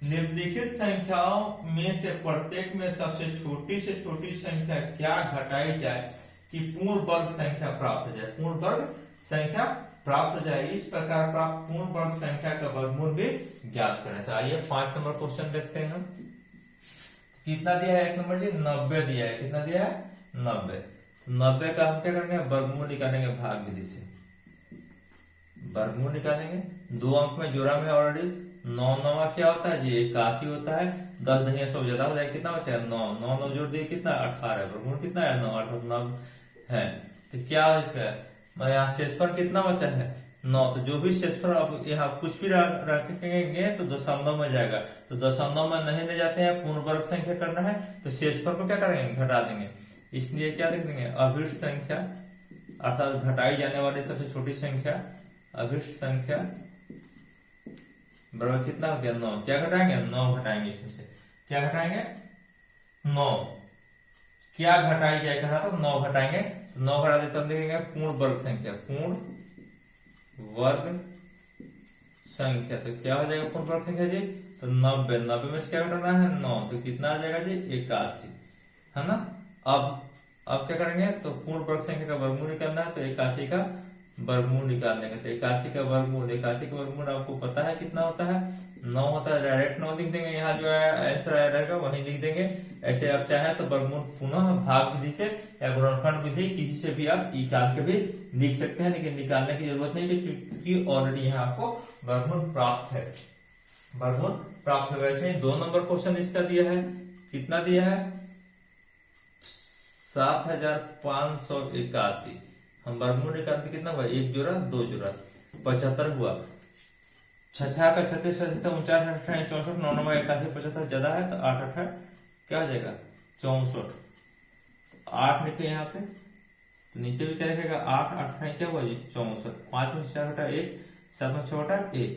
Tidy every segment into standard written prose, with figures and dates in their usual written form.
निम्नलिखित संख्याओं में से प्रत्येक में सबसे छोटी संख्या क्या घटाई जाए कि पूर्ण वर्ग संख्या प्राप्त हो जाए। पूर्ण वर्ग संख्या प्राप्त हो जाए। इस प्रकार प्राप्त पूर्ण वर्ग संख्या का वर्गमूल भी ज्ञात करें। तो आइए 5 नंबर क्वेश्चन देखते हैं हम। कितना दिया है? 1 नंबर जी 90 दिया है। कितना दिया है? 90। 90 का हम क्या करेंगे? वर्गमूल निकालेंगे भाग विधि से। वर्गमूल निकालेंगे। 2 अंक में जोड़ा में ऑलरेडी 9 9 क्या होता है जी? 81 होता है। 10 धनिया 100 ज्यादा हो जाएगा। कितना बचा है? 9 9 9 जोड़ दिए कितना? 18। वर्गमूल कितना है? 9 8 9 है। तो क्या है इसका? यहाँ शेषफल कितना बचा है? 9। तो जो भी शेषफल अब यहाँ कुछ भी रखेंगे तो दशमलव में जाएगा। तो दशमलव में नहीं ले जाते हैं, पूर्ण वर्ग संख्या करना है तो शेषफल को क्या करेंगे? घटा देंगे। इसलिए क्या लिख देंगे? अभिष्ट संख्या अर्थात घटाई जाने वाली सबसे छोटी संख्या, अभिष्ट संख्या बराबर कितना हो गया? 9। क्या घटाएंगे? 9 घटाएंगे। इसमें से क्या घटाएंगे? 9। क्या घटाई जाए? कहा तो 9 घटाएंगे। 9 घटा देते हम देखेंगे पूर्ण वर्ग संख्या। पूर्ण वर्ग संख्या तो क्या हो जाएगा पूर्ण वर्ग संख्या जी? तो 90। 90 में से क्या घटाना है? 9। तो कितना आ जाएगा जी? 81, है ना। अब क्या करेंगे? तो पूर्ण वर्ग संख्या का वर्गमूल निकालना है। तो 81 का वर्गमूल निकाल लेंगे। तो 81 का वर्गमूल आपको पता है कितना होता है? 9 होता है। डायरेक्ट 9 लिख देंगे। यहाँ जो है आंसर आया रहेगा वही लिख देंगे। ऐसे आप चाहें तो वर्गमूल पुनः भाग विधि से या गुणनखंड विधि किसी से भी आप निकाल के भी लिख सकते हैं, लेकिन निकालने की जरूरत नहीं है क्योंकि ऑलरेडी यहाँ आपको वर्गमूल प्राप्त है। वर्गमूल प्राप्त है। वैसे ही 2 नंबर क्वेश्चन इसका दिया है। कितना दिया है? 7581। हम वर्गमूल निकालते कितना हुआ? 1 जोड़ा 2 जोड़ा 75 हुआ। 6 का 36 37 49 58 64 9 9 81 75 ज्यादा है तो 8 8 क्या हो जाएगा? 64। 8 लिखे यहाँ पे तो नीचे भी क्या लिखेगा? 8 8 क्या हुआ जी? 64। 5 में 4 घटा 1, 7 में 6 घटा 1,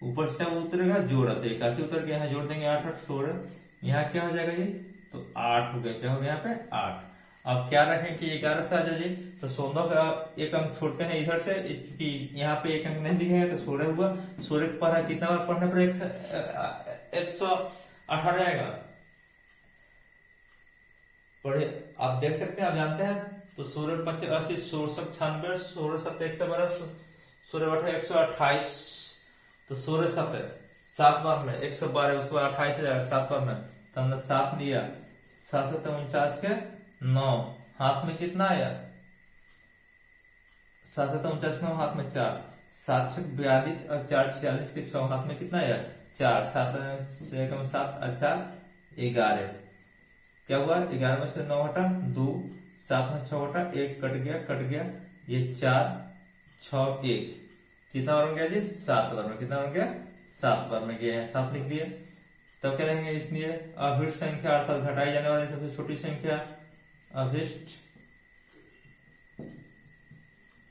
ऊपर से उतरेगा जोड़ा तो 81 उतर के यहाँ जोड़ देंगे 8 8 16। यहाँ क्या हो जाएगा जी? तो 8 हो गया। क्या हो गया यहाँ पे? 8। अब क्या रखें कि 11 से आ जाए तो 16 का एक अंक छोड़ते हैं इधर से, क्योंकि यहाँ पे एक अंक नहीं दिखेगा तो 16 हुआ। 16 के पढ़ा कितना बार पढ़ने पर 118 आएगा। पढ़े आप देख सकते हैं, आप जानते हैं। तो 16 5 80 16 96 16 7 112 16 8 128। तो 16 7 7 बार में 112, उसके बाद 28 जाएगा 7 बार में। तो हमने 7 लिया। 7 7 49 के 9 हाथ में कितना आया? 7 7 49 9 हाथ में 4, 7 6 42 और 4 46 के 6 हाथ में कितना आया? 4। 7 से कम 7 और 4 11। क्या हुआ? 11 में से 9 हटा 2, 7 में 6 हटा 1 कट गया। ये 4 6 1 कितना बन गया जी? 7 बार में। कितना बन गया? 7 बार में गया है। 7 लिख दिए। तब क्या देंगे? इसलिए अभिष्ट संख्या अर्थात घटाई जाने वाली सबसे छोटी संख्या, अभिष्ट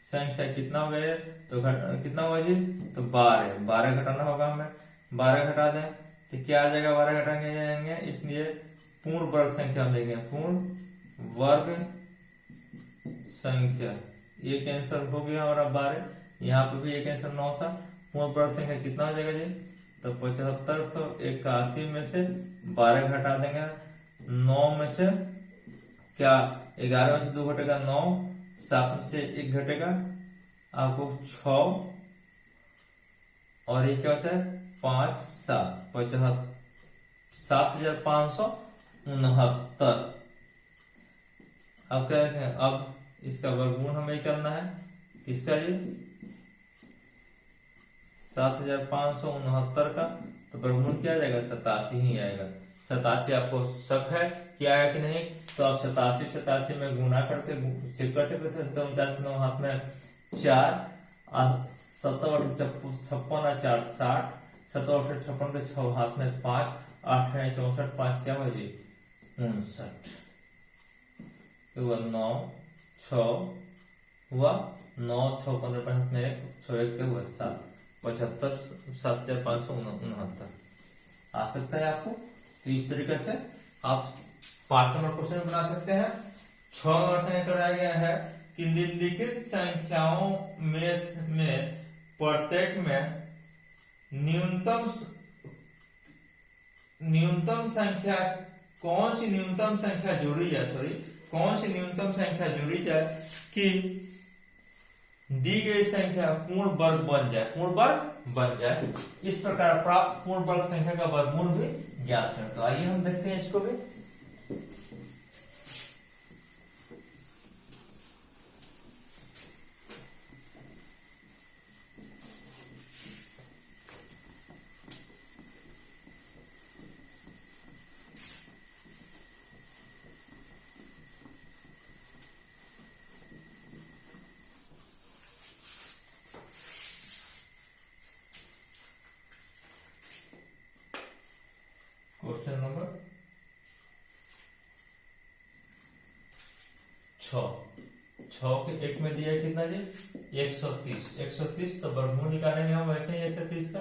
संख्या कितना हो गया? तो कितना हुआ जी? तो 12। 12 घटाना होगा हमें। 12 घटा दें तो क्या आ जाएगा? 12 घटाएंगे जाएंगे। इसलिए पूर्ण वर्ग संख्या हम लेंगे। पूर्ण वर्ग संख्या एक आंसर हो गया हमारा 12। यहाँ पे भी एक आंसर 9 था। पूर्ण वर्ग संख्या कितना हो जाएगा जी? तो 7581 में से 12 घटा देंगे। 9 में से क्या? 11 में से 2 घटेगा 9, 7 में से 1 घटेगा आपको 6 और ये क्या होता है? 5 7 75 7569। अब क्या है? अब इसका वर्गमूल हमें करना है। किसका? ये 7569 का। तो वर्गमूल क्या आ जाएगा? 87 ही आएगा। 87 आपको शक है कि आएगा कि नहीं? तो आप 87 में गुना करके चेक कर सकते हैं। 49 9 हाथ में 4, 57 56 और 4 60, 57 56 के 6 हाथ में 5, 8 है 64, 5 क्या हुआ जी? 59। 9 6 हुआ 9 6 15 5 में 1 6 1 क्या हुआ? 7 75 7569 आ सकता है आपको। तो इस तरीके से आप 5 नंबर क्वेश्चन बना सकते हैं। 6 नंबर से कराया गया है कि निम्नलिखित संख्याओं में प्रत्येक में न्यूनतम न्यूनतम संख्या, कौन सी न्यूनतम संख्या जोड़ी जाए, कौन सी न्यूनतम संख्या जोड़ी जाए कि दी गई संख्या पूर्ण वर्ग बन जाए, पूर्ण वर्ग बन जाए। इस प्रकार प्राप्त पूर्ण वर्ग संख्या का वर्गमूल भी ज्ञात है। तो आइए हम देखते हैं इसको भी। क्वेश्चन नंबर 6 के एक में दिया कितना जी 130। तो वर्गमूल निकालेंगे हम वैसे ही 130 का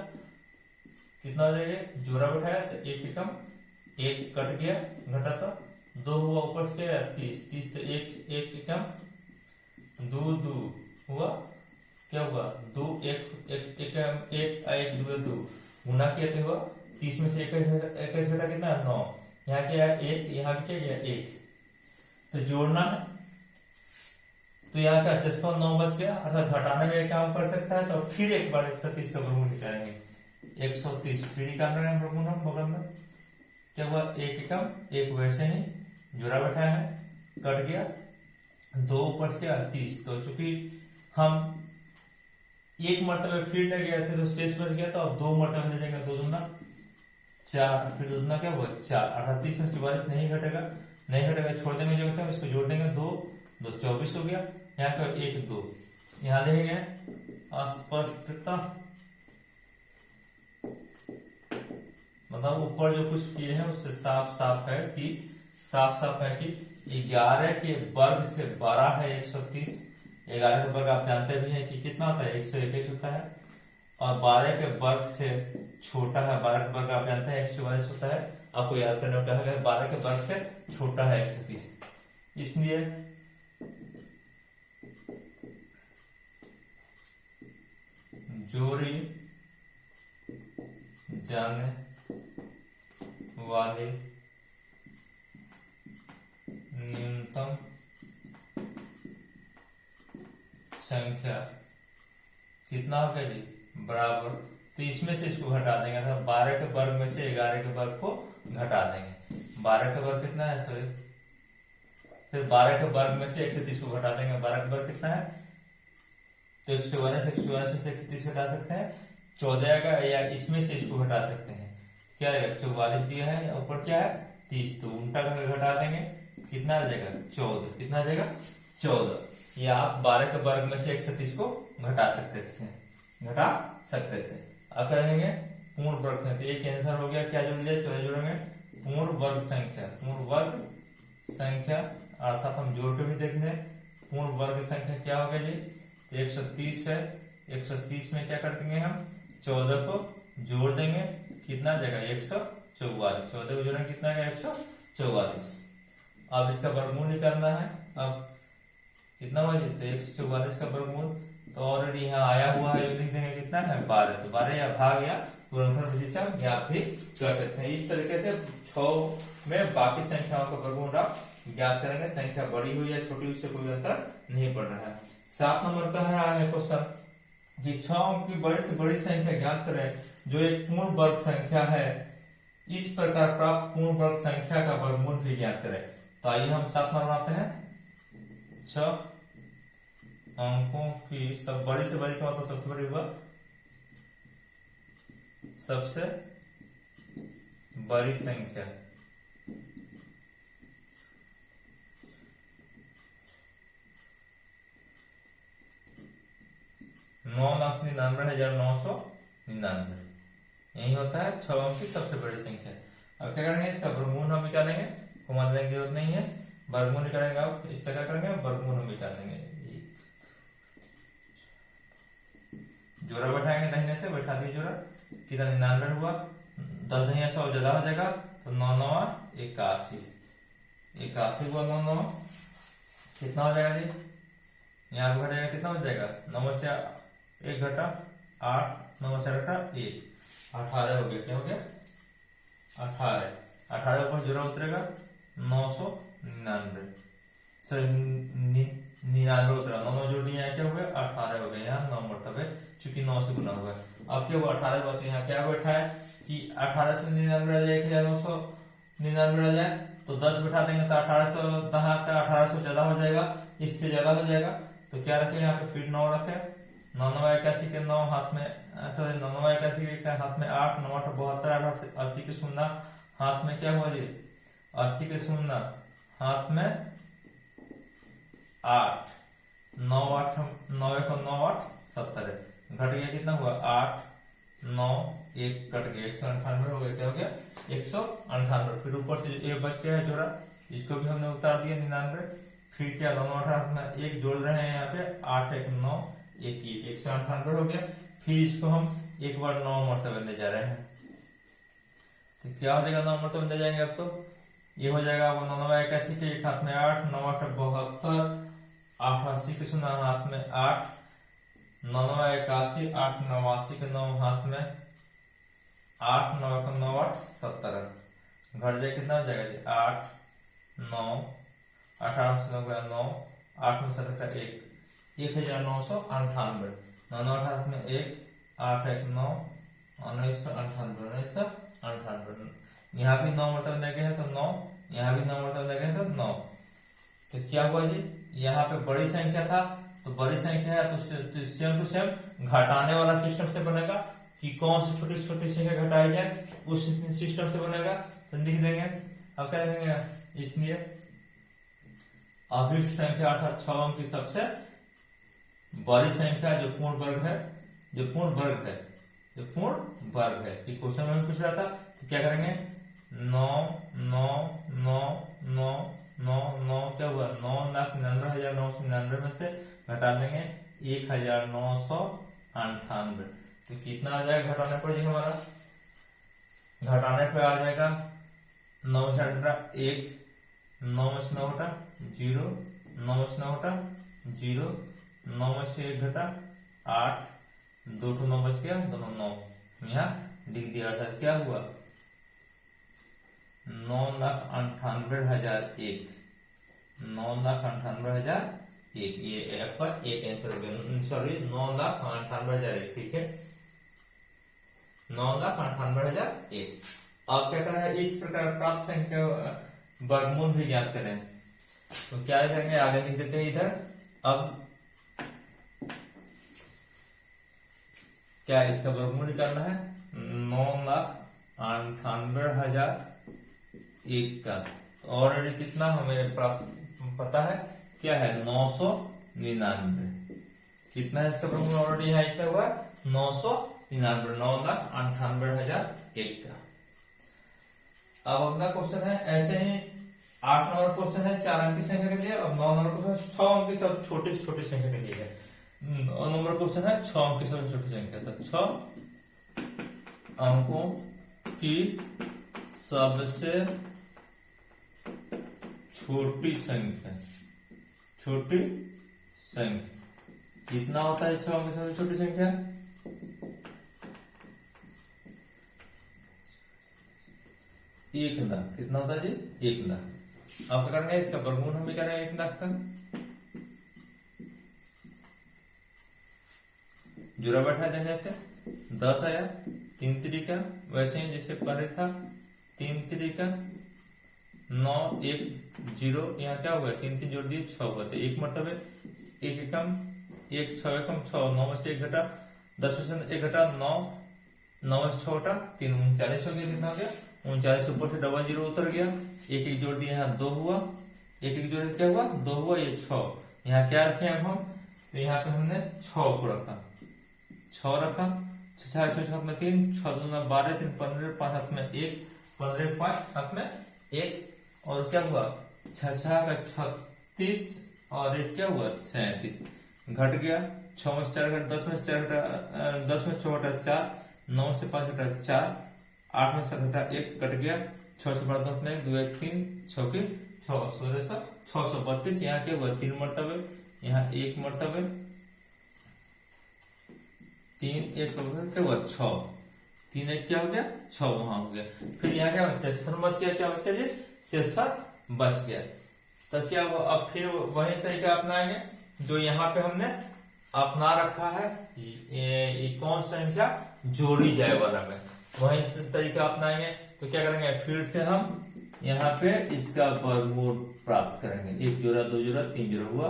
कितना हो जाएगा, जोड़ा बैठाया तो एक एकम, एक कट गया घटा तो 2 हुआ, ऊपर से क्या 30 तो एक एकम 2 हुआ, क्या हुआ 2 एक 2 गुना किया तो हुआ 30 में से 21 घटा कितना 9, यहाँ क्या है 1, यहाँ भी क्या गया 1, तो जोड़ना है तो यहाँ का शेषफल 9 बच गया, अर्थात घटाने में काम कर सकता है। तो फिर एक बार 130 का वर्गमूल निकालेंगे, 130 फिर निकाल रहे हैं वर्गमूल हम बगल में, क्या हुआ एक एकम एक, वैसे ही जोड़ा बैठा है कट गया 2 ऊपर से क्या 30। तो चूंकि हम एक मरतबे फिर ले गए थे तो शेष बच गया, तो अब 2 मरतबे ले जाएंगे, 2 दूना 4, फिर 2 दूना क्या हुआ 4, अर्थात 30 में 44 नहीं घटेगा, छोड़ देंगे जो होता है इसको जोड़ देंगे, 2 24 हो गया, यहाँ का 1 2 यहाँ देंगे अस्पष्टता, मतलब ऊपर जो कुछ किए हैं उससे साफ है कि 11 के वर्ग से बड़ा है 130। 11 का वर्ग आप जानते भी हैं कि कितना होता है 121 होता है, और 12 के वर्ग से छोटा है, 12 के वर्ग आप जानते हैं 144 होता है। आपको याद करने में कहा गया 12 के वर्ग से छोटा है 130, इसलिए जोड़ी जाने वाले न्यूनतम संख्या कितना हो गया जी बराबर, तो इसमें से इसको घटा देंगे, अर्थात 12 के वर्ग में से 11 के वर्ग को घटा देंगे। 12 का वर्ग कितना है सॉरी, फिर 12 के वर्ग में से 130 को घटा देंगे, 12 का वर्ग कितना है तो 144 से 130 घटा सकते हैं, 14 का, या इसमें से इसको घटा सकते हैं, क्या है 44 दिया है, ऊपर क्या है 30, तो उल्टा करके घटा देंगे, कितना आ जाएगा 14, कितना आ जाएगा 14। या आप 12 के वर्ग में से 130 को घटा सकते थे। अब क्या देंगे पूर्ण वर्ग संख्या, एक आंसर हो गया, क्या जोड़ दिया 14 जोड़ेंगे पूर्ण वर्ग संख्या, अर्थात हम जोड़ के भी देख लें, पूर्ण वर्ग संख्या क्या हो गया जी 130 है, 130 में क्या कर देंगे हम 14 को जोड़ देंगे, कितना आ जाएगा 144, 14 को जोड़ेंगे कितना आएगा 144। अब इसका वर्गमूल निकालना है, अब कितना हुआ जी तो 144 का वर्गमूल, तो ऑलरेडी यहाँ आया हुआ है, लिख देंगे कितना है 12, तो 12 या भाग या गुणनफल विधि से हम ज्ञात भी कर सकते हैं। इस तरीके से 6 में बाकी संख्याओं का वर्गमूल आप ज्ञात करेंगे, संख्या बड़ी हुई या छोटी उससे कोई अंतर नहीं पड़ रहा है। 7 नंबर कह रहा है क्वेश्चन कि 6 अंक की बड़ी से बड़ी संख्या ज्ञात करें जो एक पूर्ण वर्ग संख्या है, इस प्रकार प्राप्त पूर्ण वर्ग संख्या का वर्गमूल भी ज्ञात करें। तो आइए हम 7 नंबर बनाते हैं, 6 अंकों की सब बड़ी से बड़ी का मतलब सबसे बड़ी हुआ, सबसे बड़ी संख्या लाख 99,999, यही होता है 6 अंक की सबसे बड़ी संख्या। अब क्या करेंगे इसका वर्गमूल हम निकालेंगे, घुमा देने की जरूरत नहीं है, वर्गमूल निकालेंगे। अब इसका क्या करेंगे वर्गमूल हम निकालेंगे, जोड़ा बैठाएंगे दाहिने से, बैठा दिए जोड़ा, कितना 99 हुआ, 10 नहीं 100 ज्यादा हो जाएगा, तो 9 9 81, 81 हुआ 9 9, कितना हो जाएगा जी यहाँ घट जाएगा, कितना हो जाएगा 9 से 1 घटा 8, 9 से घटा 1, 18 हो गया, क्या हो गया 18, 18 ऊपर जोड़ा उतरेगा 999, सॉरी 99 उतरा, 9 जोड़ दिया क्या हुआ 18 हो गया, यहाँ 9 मरतबे चूंकि 9 से गुना हुआ है। अब क्या हुआ 18 बात यहाँ क्या बैठा है कि 18 से 99 रह जाए 1999 रह जाए तो 10 बैठा देंगे तो 1800 का 1800 ज्यादा हो जाएगा, इससे ज्यादा हो जाएगा तो क्या रखे यहाँ पे फिर 9 रखे, 9981 के 9 हाथ में, सॉरी 9981 के हाथ में 8, 9 8 72, 8 80 के शून्य हाथ में क्या हुआ जी 80 के शून्य हाथ में 8, 9 8 9 1 9 8 70 घट गया, कितना हुआ 8 9 1 कट गया 198 हो गया, क्या हो गया 198। फिर ऊपर से ये बच गया है जोड़ा, इसको भी हमने उतार दिया 99, फिर क्या 9 8 में 1 जोड़ रहे हैं यहाँ पे 8 1 9 1 198 हो गया। फिर इसको हम एक बार 9 मरतबे ले जा रहे हैं तो क्या हो जाएगा 9 मरतबे ले जाएंगे, अब तो ये हो जाएगा 9981 के एक हाथ में 8, 9 8 72, 8 80 के शून्य हाथ में 8, 9981 8 89 के 9 हाथ में 8, 9 1 9 8 70 घट जाए, कितना हो जाएगा जी 8 9 18 से 9 9 8 में 7 का 1 1998, 9 8 में 1 8 1 9 1998, यहाँ भी 9 मतलब लगे हैं तो 9, यहाँ भी 9 मतलब लगे हैं तो 9। तो क्या हुआ जी यहाँ पे बड़ी संख्या था तो बड़ी संख्या है तो सेम टू सेम घटाने वाला सिस्टम से बनेगा कि कौन सी छोटी छोटी संख्या घटाई जाए उस सिस्टम से बनेगा, तो लिख देंगे। अब क्या देंगे, इसलिए अभिष्ट संख्या अर्थात 6 अंक की सबसे बड़ी संख्या जो पूर्ण वर्ग है, जो पूर्ण वर्ग है, जो पूर्ण वर्ग है, कि क्वेश्चन में पूछ रहा था तो क्या करेंगे 9 9 9 9 9 9 क्या हुआ 9,99,999 में से घटा देंगे 1,998, तो कितना आ जाएगा घटाने पर जी हमारा, घटाने पे आ जाएगा 9 से 1, 9 में से 9 घटा 0, 9 में से 9 घटा 0, 9 में से 1 घटा 8, 2 to 9 बच गया, दोनों 9 यहाँ लिख दिया, अर्थात क्या हुआ 9,98,001, 9,98,001, ये आपका एक आंसर हो गया, सॉरी 9,98,001, ठीक है 9,98,001। अब क्या करना है, इस प्रकार प्राप्त संख्या वर्गमूल भी ज्ञात करें, तो क्या करेंगे आगे लिख देते हैं इधर। अब क्या इसका वर्गमूल निकालना है 9,98,001 का, ऑलरेडी कितना हमें पता है क्या है 999, कितना है इसका वर्गमूल ऑलरेडी यहाँ इतना हुआ 999, 9,98,001 का। अब अगला क्वेश्चन है ऐसे ही 8 नंबर क्वेश्चन है 4 अंक की संख्या के लिए, और 9 नंबर क्वेश्चन 6 अंक की सब छोटी छोटी संख्या के लिए है। 9 नंबर क्वेश्चन है 6 अंक की सबसे छोटी संख्या, तो 6 अंकों की सबसे छोटी संख्या, छोटी संख्या कितना होता है 6 अंक की सबसे छोटी संख्या 1,00,000, कितना होता है जी 1,00,000। अब क्या करेंगे इसका वर्गमूल हम भी करेंगे 1,00,000 का, जुड़ा बैठा देने से 10 आया, 3 तरीका वैसे ही जैसे पहले था, 3 तरीका 9 1 0, यहाँ क्या हुआ 3 3 जोड़ दिए 6 हुआ, तो 1 मरतबे 1 एकम 1 6 एकम 6, 9 में से 1 घटा 10 में से 1 घटा 9, 9 में से 6 घटा 3, 39 हो गया, कितना हो गया 39, ऊपर से डबल 0 उतर गया, 1 1 जोड़ दिए यहाँ 2 हुआ, 1 1 जोड़ क्या हुआ 2 हुआ, ये 6, यहाँ क्या रखे अब हम, तो यहाँ पे हमने 6 को रखा, 6 रखा, 6 6 में 3, 6 2 में 12, 3 15, 5 हाथ में 1, 15 5 हाथ में 1, और क्या हुआ 6 6 का 36, और 1 क्या हुआ 37, घट गया 6 में 4 घटा 10 में 4 घटा 10 में 6 घटा 4, 9 से 5 घटा 4, 8 में 7 घटा 1 कट गया, 6 से 10 में 2 1 3 6 की 632, यहाँ क्या हुआ 3 मरतबे, यहाँ 1 मरतबे 3 1 क्या हुआ 6, 3 1 क्या हो गया 6 वहां हो गया। फिर यहाँ क्या शेषफल बच गया, क्या बच गया जी शेषफल बच गया। तो क्या वो अब फिर वही तरीका अपनाएंगे जो यहाँ पे हमने अपना रखा है, ये कौन संख्या जोड़ी जाए वाला में, वही तरीका अपनाएंगे। तो क्या करेंगे फिर से हम यहाँ पे इसका वर्गमूल प्राप्त करेंगे। 1 जोड़ा 2 जोड़ा 3 जोड़ा हुआ,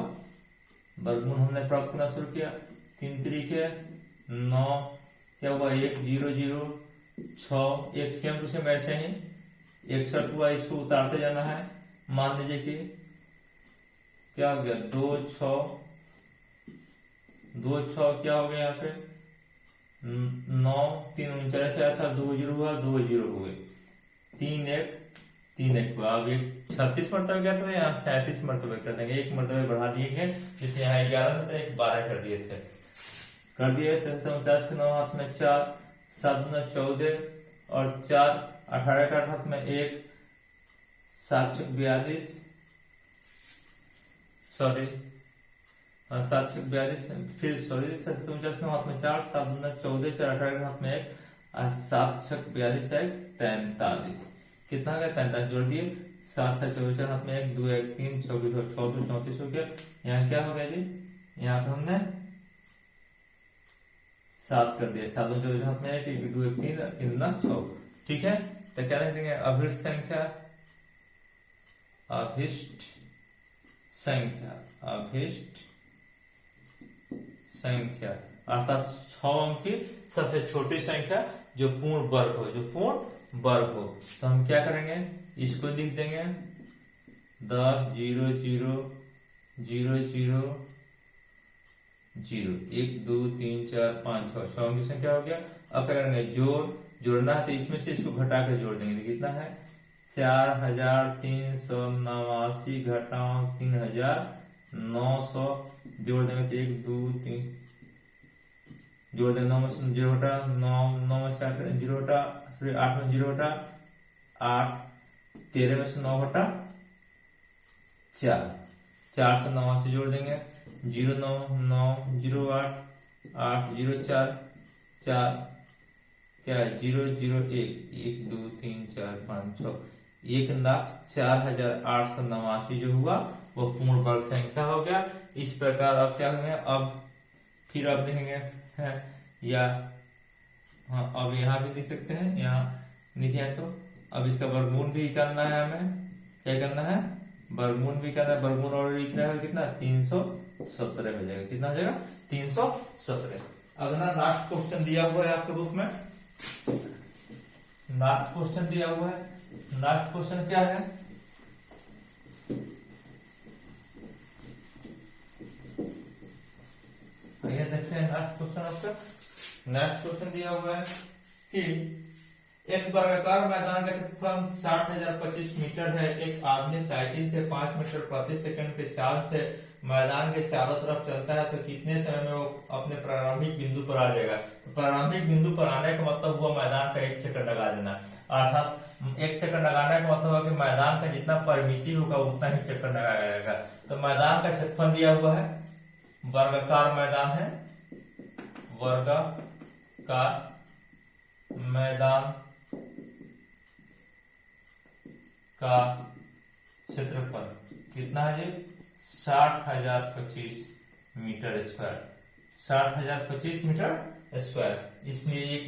वर्गमूल हमने प्राप्त करना शुरू किया। 3 3 9 क्या हुआ 1 0 0 6 1 सेम टू सेम ऐसे ही 61 हुआ, इसको उतारते जाना है। मान लीजिए कि क्या हो गया 2 6 क्या हो गया यहाँ पे 9 3 39 आया था, 2 0 हुआ 2 0 हुए 3 1 हुआ। अब 36 मरतबे गया था, यहाँ 37 मरतबे कर देंगे, 1 मरतबे बढ़ा दिए गए, जिससे यहाँ 11 था 1 12 कर दिए थे, कर दिए। 49 के 9 हाथ में 4 7 9 14 और 4 18 का हाथ में 1 7 42 सॉरी 7 42 फिर सॉरी 49 के हाथ में 4 7 9 14 4 18 के हाथ में 1 और 7 42 43 कितना गया 43 जोड़ दिए। 7 7 24 हाथ में 1 2 1 3 24 34 34 हो गया। यहाँ क्या हो गया जी, यहाँ पे हमने 7 कर दिया, 7 24 हाथ में 1 2 1 3 3 9 6। ठीक है, तो क्या लिखेंगे अभिष्ट संख्या, अभिष्ट संख्या, अभिष्ट संख्या अर्थात 6 अंक की सबसे छोटी संख्या जो पूर्ण वर्ग हो, जो पूर्ण वर्ग हो। तो हम क्या करेंगे इसको लिख देंगे 10 0 0 0 0 0 1 2 3 4 5 6 6 अंक की संख्या हो गया। अब क्या करेंगे जोड़ना है, तो इसमें से इसको घटा कर जोड़ देंगे। तो कितना है 4389 घटाओ 3900 जोड़ देंगे तो 1 2 3 जोड़ देंगे 9 में 0 हटा 9 में से 0 हटा 8 में 0 हटा 8 13 में से 9 हटा 4 4 से 89 जोड़ देंगे 0 9 9 0 8 8 0 4 4 क्या है 0 0 1 1 2 3 4 5 6 1,04,889 जो हुआ वो पूर्ण वर्ग संख्या हो गया। इस प्रकार अब क्या होंगे, अब फिर अब देखेंगे है या हाँ अब यहाँ भी लिख सकते हैं, यहाँ लिखे तो अब इसका वर्गमूल भी करना है, हमें क्या करना है वर्गमूल भी करना है। वर्गमूल और लिखना है कितना 317 हो जाएगा, कितना हो जाएगा 317। अगला लास्ट क्वेश्चन दिया हुआ है आपके बुक में, लास्ट क्वेश्चन दिया हुआ है। लास्ट क्वेश्चन क्या है आइए देखते हैं लास्ट क्वेश्चन आपका। लास्ट क्वेश्चन दिया हुआ है कि एक वर्गाकार मैदान का क्षेत्रफल 60,025 मीटर है। एक आदमी साइकिल से 5 मीटर प्रति सेकंड के चाल से मैदान के चारों तरफ चलता है तो कितने समय में वो अपने प्रारंभिक बिंदु पर आ जाएगा। तो प्रारंभिक बिंदु पर आने का मतलब हुआ मैदान का एक चक्कर लगा देना, अर्थात एक चक्कर लगाने का मतलब हुआ कि मैदान का जितना परिमिति होगा उतना ही चक्कर लगाया जाएगा। तो मैदान का क्षेत्रफल दिया हुआ है, वर्गाकार मैदान है, वर्गाकार मैदान का क्षेत्रफल कितना है जी 60,025 मीटर स्क्वायर, 60,025 मीटर स्क्वायर। इसलिए एक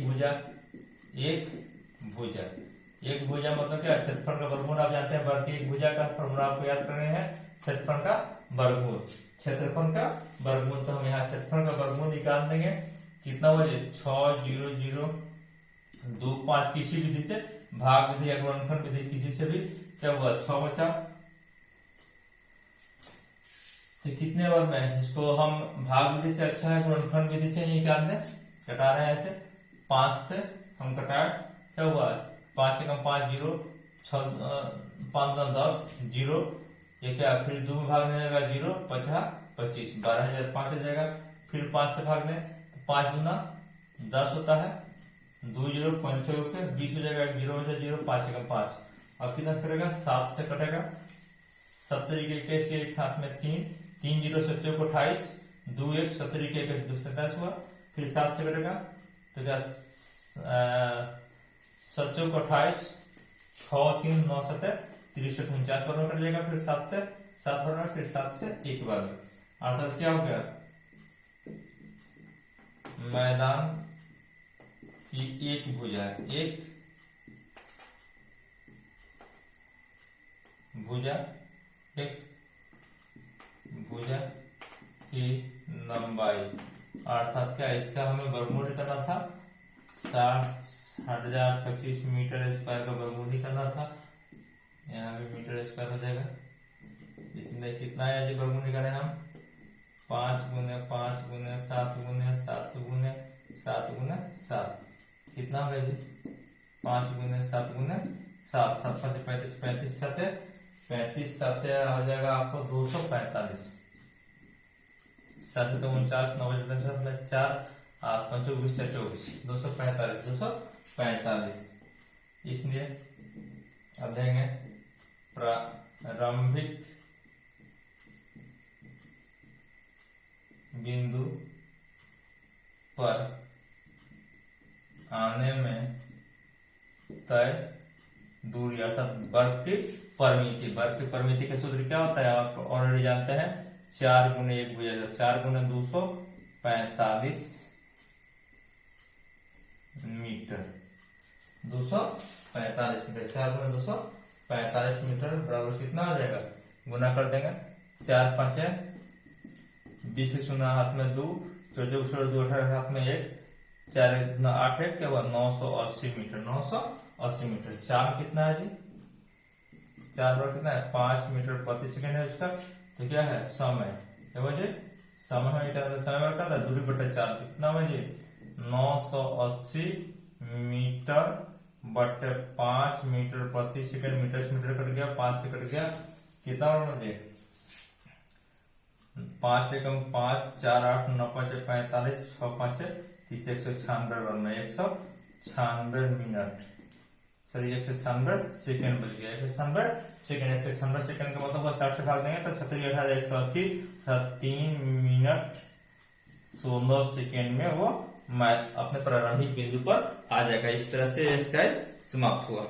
भुजा मतलब क्या क्षेत्रफल का वर्गमूल आप जानते हैं, वर्ग की एक भुजा का फॉर्मूला आपको याद करने हैं क्षेत्रफल का वर्गमूल, क्षेत्रफल का वर्गमूल। तो हम यहाँ क्षेत्रफल का वर्गमूल निकाल देंगे, कितना हो जाए 6 0 0 2 5 किसी विधि से भाग विधि या गुणनखंड विधि किसी से भी क्या हुआ 6 बचा। तो कितने वर्ग में इसको हम भाग विधि से अच्छा है गुणनखंड विधि से निकाल दें, कटा रहे हैं ऐसे 5 से हम कटाए क्या हुआ 5 से कम 5 0 6 5 10 0 ये क्या फिर 2 में भाग देने का 0 5 25 12,005 हो जाएगा। फिर 5 से भाग दें 5 गुना 10 होता है 2 0 5 के 20 हो जाएगा 0 से 0 5 एकम 5। अब कितना करेगा 7 से कटेगा 70 के 21 के एक हाथ में 3 3 0 7 को 28 2 1 70 के 21 27 हुआ। फिर 7 से कटेगा तो क्या 7 को 28, 6 3 9 7 63 49 वर्ग में कट जाएगा, फिर 7 से 7 वर्ग में, फिर 7 से 1 वर्ग। अर्थात क्या हो गया, मैदान की एक भुजा की लंबाई, अर्थात क्या इसका हमें वर्गमूल करना था, 60,25 मीटर स्क्वायर का वर्गमूल करना था। यहाँ भी मीटर स्क्वायर हो जाएगा, इसमें कितना है जी वर्गमूल निकाले हम, 5 गुने 5 गुने 7 गुने 7 गुने 7 गुने 7, कितना हो गया जी, 5 गुने 7 गुने 7, 7 5 35, 35 7 हो जाएगा आपको 245, 7 तो 49, 9 4 8 5 24 245। इसलिए अब देंगे प्रारंभिक बिंदु पर आने में तय दूरी, अर्थात वर्ग की परिमिति का सूत्र क्या होता है आप ऑलरेडी जानते हैं, 4 गुने 1 भुजा, 4 गुने 245 मीटर, 245 मीटर, 4 गुने 245 मीटर बराबर कितना हो जाएगा, गुना कर देंगे, 4 5 20 शून्य हाथ में 2, 2 18 हाथ में 1, 4 8 1 क्या हुआ, 980 मीटर, 980 मीटर। चार कितना है जी, 4 बार कितना है, 5 मीटर प्रति सेकंड है उसका, तो क्या है समय, समय बटा दूरी बटे 4, कितना है जी 980 मीटर बटे 5 मीटर प्रति सेकंड, मीटर से मीटर कट गया, 5 से कट गया, कितना मुझे 5 एकम 5 4 8 9 5 45 6 5 30 196 वर्ग में 196 मिनट, सॉरी 196 सेकंड बच गया, 196 सेकंड का मतलब 60 से भाग देंगे तो 36 180 3 मिनट 16 सेकंड में वो मैथ अपने प्रारंभिक बिंदु पर आ जाएगा। इस तरह से एक्सरसाइज समाप्त हुआ।